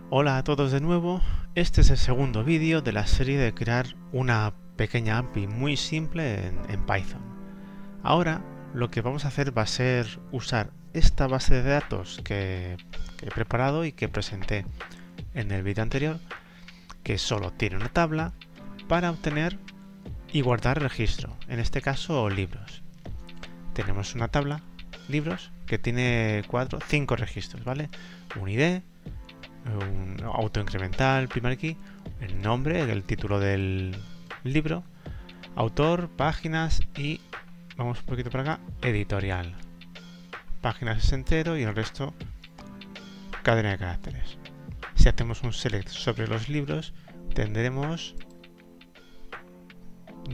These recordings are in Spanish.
Hola a todos de nuevo, este es el segundo vídeo de la serie de crear una pequeña API muy simple en Python. Ahora lo que vamos a hacer va a ser usar esta base de datos que he preparado y que presenté en el vídeo anterior, que solo tiene una tabla para obtener y guardar registro, en este caso libros. Tenemos una tabla, libros, que tiene 5 registros, ¿vale? Un ID, un autoincremental, primary key, el nombre, el título del libro, autor, páginas y, vamos un poquito para acá, editorial. Páginas es entero y el resto cadena de caracteres. Si hacemos un select sobre los libros, tendremos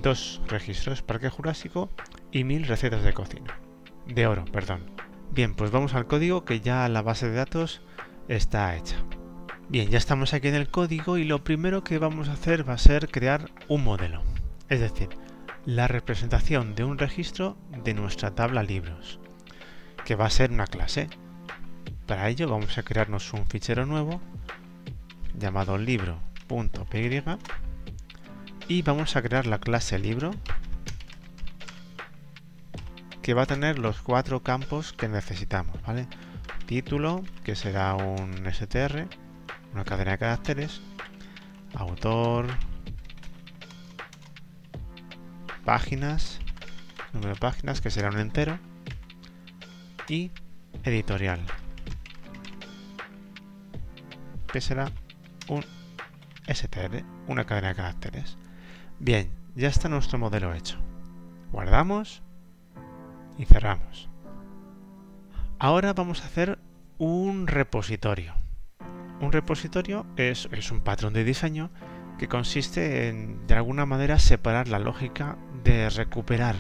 2 registros, Parque Jurásico y 1000 recetas de cocina. De oro, perdón. Bien, pues vamos al código, que ya la base de datos está hecha. Bien, ya estamos aquí en el código y lo primero que vamos a hacer va a ser crear un modelo. Es decir, la representación de un registro de nuestra tabla libros, que va a ser una clase. Para ello vamos a crearnos un fichero nuevo llamado libro.py y vamos a crear la clase libro, que va a tener los 4 campos que necesitamos, ¿vale? Título, que será un str, una cadena de caracteres, autor, páginas, número de páginas, que será un entero, y editorial, que será un str, una cadena de caracteres. Bien, ya está nuestro modelo hecho. Guardamos y cerramos. Ahora vamos a hacer un repositorio. Un repositorio es un patrón de diseño que consiste en, de alguna manera, separar la lógica de recuperar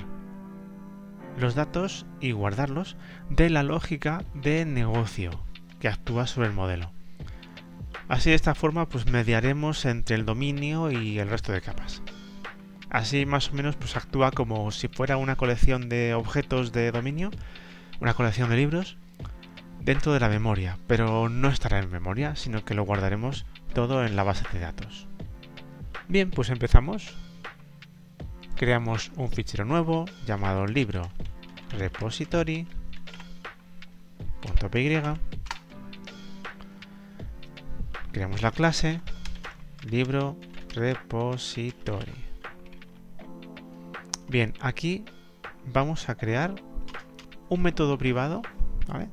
los datos y guardarlos de la lógica de negocio que actúa sobre el modelo. Así, de esta forma, pues mediaremos entre el dominio y el resto de capas. Así, más o menos, pues actúa como si fuera una colección de objetos de dominio, una colección de libros dentro de la memoria, pero no estará en memoria, sino que lo guardaremos todo en la base de datos. Bien, pues empezamos. Creamos un fichero nuevo llamado libro repository.py. Creamos la clase libro repository. Bien, aquí vamos a crear un método privado, ¿vale?,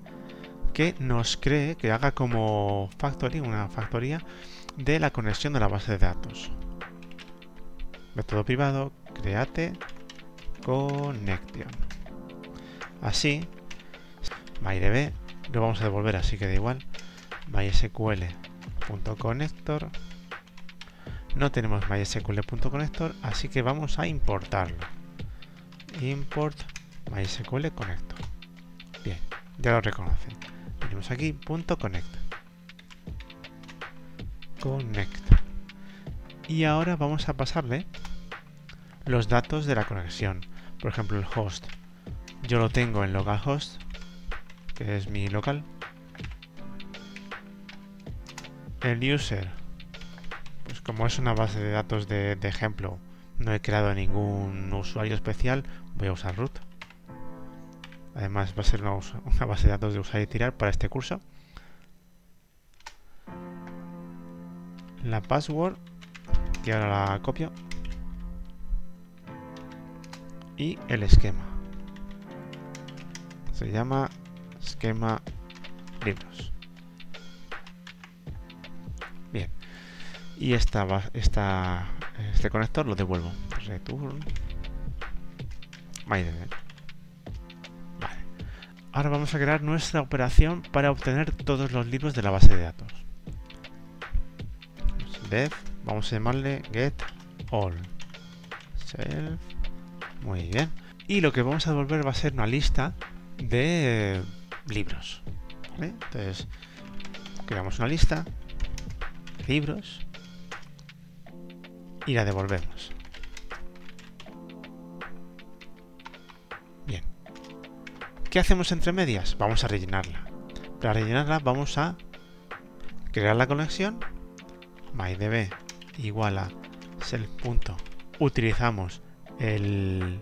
que nos cree, que haga como factory, una factoría de la conexión de la base de datos. Método privado create connection. Así, MyDB lo vamos a devolver, así que da igual. MySQL.connector. No tenemos MySQL.connector, así que vamos a importarlo. Import MySQL connector. Bien, ya lo reconocen. Tenemos aquí .connect. Connect. Y ahora vamos a pasarle los datos de la conexión. Por ejemplo, el host. Yo lo tengo en localhost, que es mi local. El user, pues como es una base de datos de ejemplo, no he creado ningún usuario especial, voy a usar root. Además va a ser una base de datos de usar y tirar para este curso. La password, que ahora la copio. Y el esquema. Se llama esquema libros. Bien. Y este conector lo devuelvo. Return MyDB. Ahora vamos a crear nuestra operación para obtener todos los libros de la base de datos. Dev, vamos a llamarle get all. Self. Muy bien. Y lo que vamos a devolver va a ser una lista de libros, ¿vale? Entonces, creamos una lista de libros y la devolvemos. Bien. ¿Qué hacemos entre medias? Vamos a rellenarla. Para rellenarla vamos a crear la conexión, mydb igual a self. Utilizamos el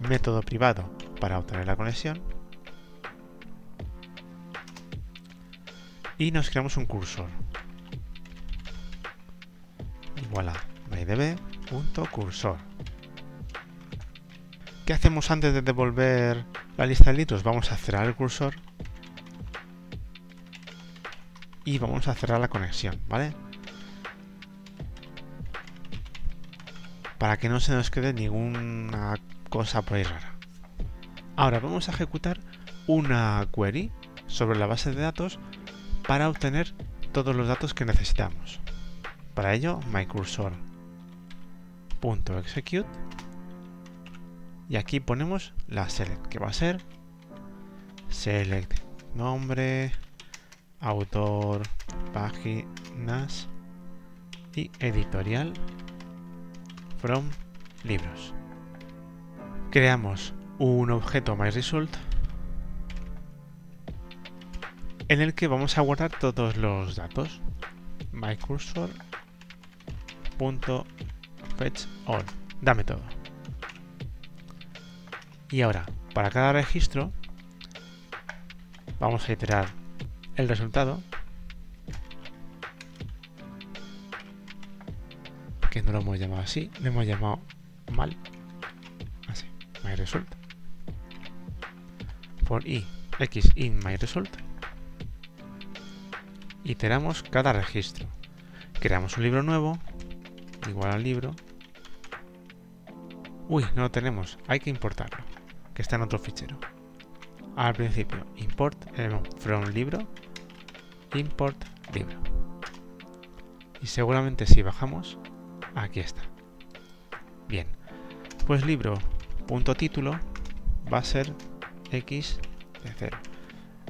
método privado para obtener la conexión y nos creamos un cursor igual a mydb.cursor. ¿Qué hacemos antes de devolver la lista de libros? Vamos a cerrar el cursor y vamos a cerrar la conexión, ¿vale? Para que no se nos quede ninguna cosa por ahí rara. Ahora vamos a ejecutar una query sobre la base de datos para obtener todos los datos que necesitamos. Para ello, mycursor.execute y aquí ponemos la select, que va a ser select nombre, autor, páginas y editorial from libros. Creamos un objeto myResult en el que vamos a guardar todos los datos. mycursor.fetchAll, dame todo. Y ahora, para cada registro, vamos a iterar el resultado, que no lo hemos llamado así, lo hemos llamado mal, así, myResult. For i x in myResult. Iteramos cada registro. Creamos un libro nuevo, igual al libro. Uy, no lo tenemos, hay que importarlo, que está en otro fichero. Al principio, import from libro, import libro. Y seguramente si bajamos, aquí está. Bien, pues libro.título va a ser x de 0.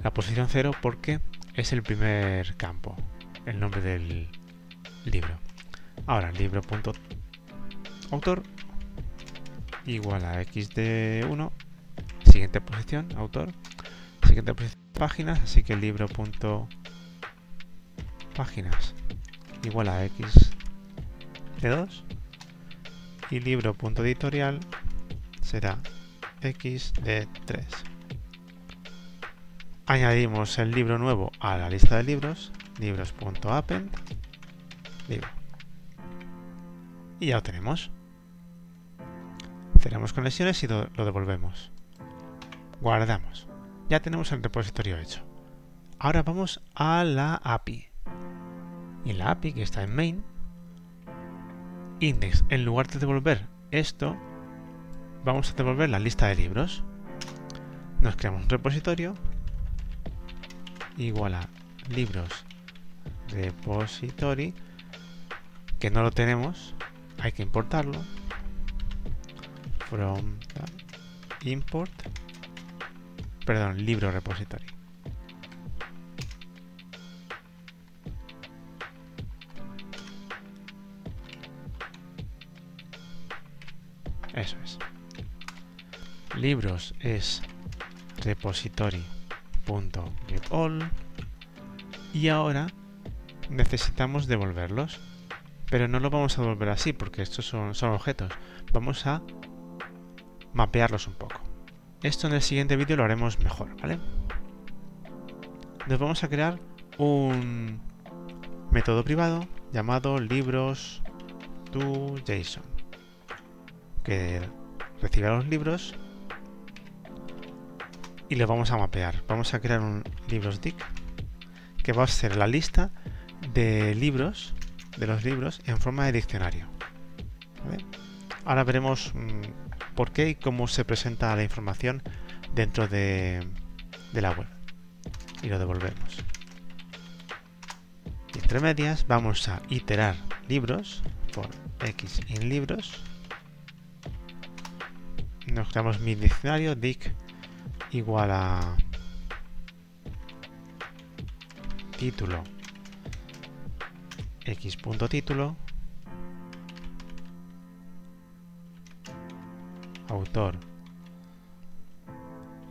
La posición 0 porque es el primer campo, el nombre del libro. Ahora, libro.autor igual a x de 1, siguiente posición, autor, siguiente posición, páginas, así que libro.páginas igual a x de 2 y libro.editorial será x de 3. Añadimos el libro nuevo a la lista de libros, libros.append, libro. Y ya lo tenemos. Cerramos conexiones y lo devolvemos. Guardamos. Ya tenemos el repositorio hecho. Ahora vamos a la API. Y en la API, que está en main, index, en lugar de devolver esto, vamos a devolver la lista de libros. Nos creamos un repositorio igual a libros repository, que no lo tenemos, hay que importarlo. From import, perdón, libro repository. Eso es. Libros es repository.getAll y ahora necesitamos devolverlos, pero no lo vamos a devolver así porque estos son objetos. Vamos a mapearlos un poco. Esto en el siguiente vídeo lo haremos mejor, ¿vale? Nos vamos a crear un método privado llamado libros.toJSON que recibe los libros y lo vamos a mapear. Vamos a crear un libros.dict que va a ser la lista de libros, de los libros en forma de diccionario, ¿vale? Ahora veremos por qué y cómo se presenta la información dentro de la web. Y lo devolvemos. Y entre medias vamos a iterar libros por x in libros. Nos creamos mi diccionario dict igual a título x.título, autor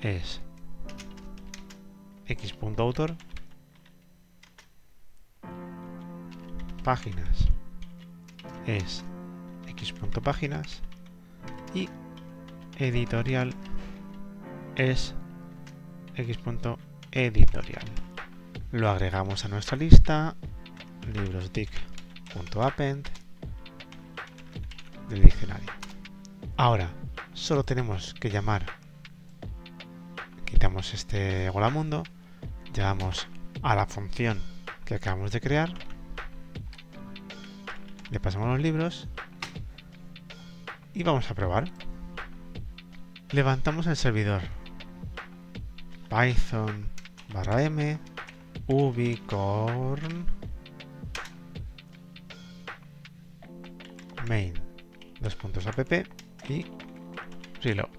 es x.autor páginas es x.páginas y editorial es x.editorial. Lo agregamos a nuestra lista librosdic.append del diccionario. Ahora solo tenemos que llamar, quitamos este hola mundo, llamamos a la función que acabamos de crear, le pasamos los libros y vamos a probar. Levantamos el servidor python /m ubicorn main /app y reload.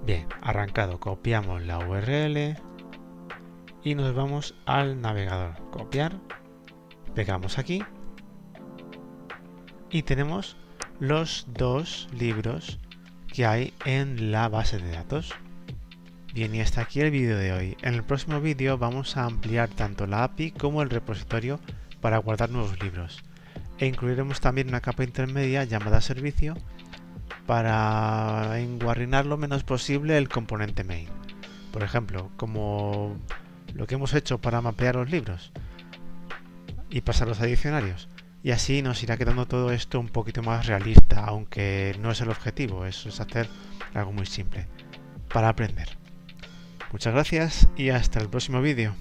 Bien, arrancado, copiamos la URL y nos vamos al navegador. Copiar, pegamos aquí y tenemos los dos libros que hay en la base de datos. Bien, y hasta aquí el vídeo de hoy. En el próximo vídeo vamos a ampliar tanto la API como el repositorio para guardar nuevos libros. E incluiremos también una capa intermedia llamada servicio para enguarrinar lo menos posible el componente main. Por ejemplo, como lo que hemos hecho para mapear los libros y pasarlos a diccionarios. Y así nos irá quedando todo esto un poquito más realista, aunque no es el objetivo, es hacer algo muy simple para aprender. Muchas gracias y hasta el próximo vídeo.